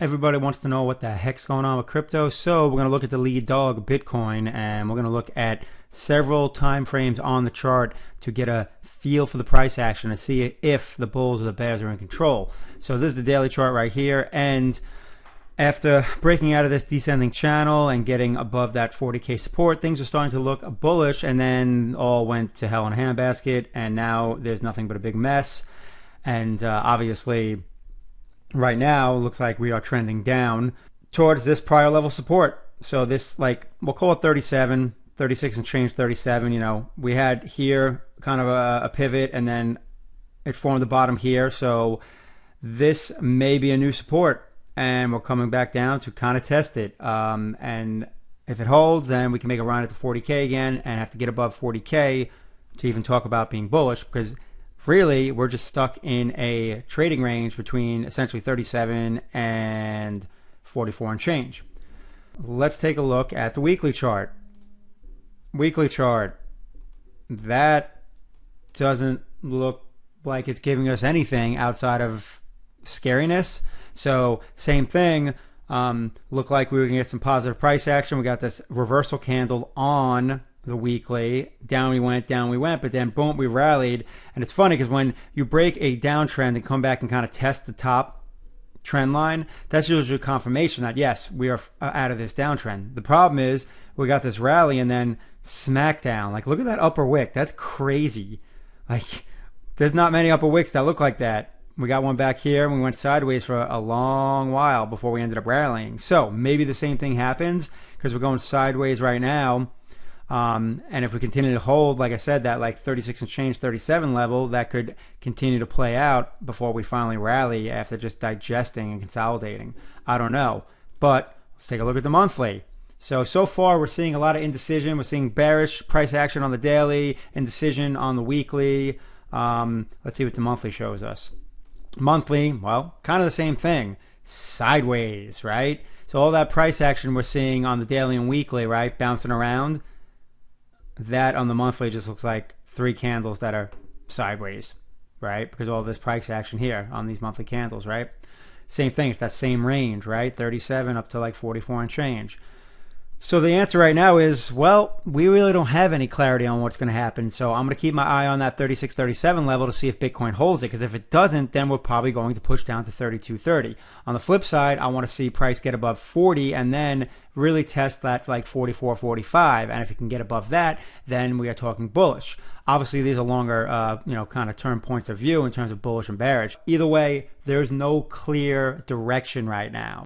Everybody wants to know what the heck's going on with crypto, so we're going to look at the lead dog, Bitcoin, and we're going to look at several time frames on the chart to get a feel for the price action and see if the bulls or the bears are in control. So this is the daily chart right here, and after breaking out of this descending channel and getting above that 40k support, things are starting to look bullish, and then all went to hell in a handbasket, and now there's nothing but a big mess. And obviously right now looks like we are trending down towards this prior level support. So this, like, we'll call it 37, 36 and change, 37. You know, we had here kind of a pivot, and then it formed the bottom here. So this may be a new support, and we're coming back down to kind of test it. And if it holds, then we can make a run at the 40k again and have to get above 40k to even talk about being bullish, because really we're just stuck in a trading range between essentially 37 and 44 and change. Let's take a look at the weekly chart. Weekly chart, that doesn't look like it's giving us anything outside of scariness. So same thing, looked like we were gonna get some positive price action. We got this reversal candle on the weekly, down we went, but then boom, we rallied. And it's funny because when you break a downtrend and come back and kind of test the top trend line, that's usually a confirmation that yes, we are out of this downtrend. The problem is we got this rally and then smack down. Like, look at that upper wick. That's crazy. Like, there's not many upper wicks that look like that. We got one back here, and we went sideways for a long while before we ended up rallying. So maybe the same thing happens because we're going sideways right now. And if we continue to hold, like I said, that like 36 and change, 37 level, that could continue to play out before we finally rally after just digesting and consolidating. I don't know. But let's take a look at the monthly. So far we're seeing a lot of indecision. We're seeing bearish price action on the daily, indecision on the weekly. Let's see what the monthly shows us. Monthly, well, kind of the same thing. Sideways, right? So all that price action we're seeing on the daily and weekly, right, bouncing around, that on the monthly just looks like three candles that are sideways, right? Because all this price action here on these monthly candles, right? Same thing, it's that same range, right? 37 up to like 44 and change. So the answer right now is, well, we really don't have any clarity on what's going to happen. So I'm going to keep my eye on that 36, 37 level to see if Bitcoin holds it. Because if it doesn't, then we're probably going to push down to 32.30. On the flip side, I want to see price get above 40 and then really test that like 44, 45. And if it can get above that, then we are talking bullish. Obviously, these are longer, kind of term points of view in terms of bullish and bearish. Either way, there's no clear direction right now.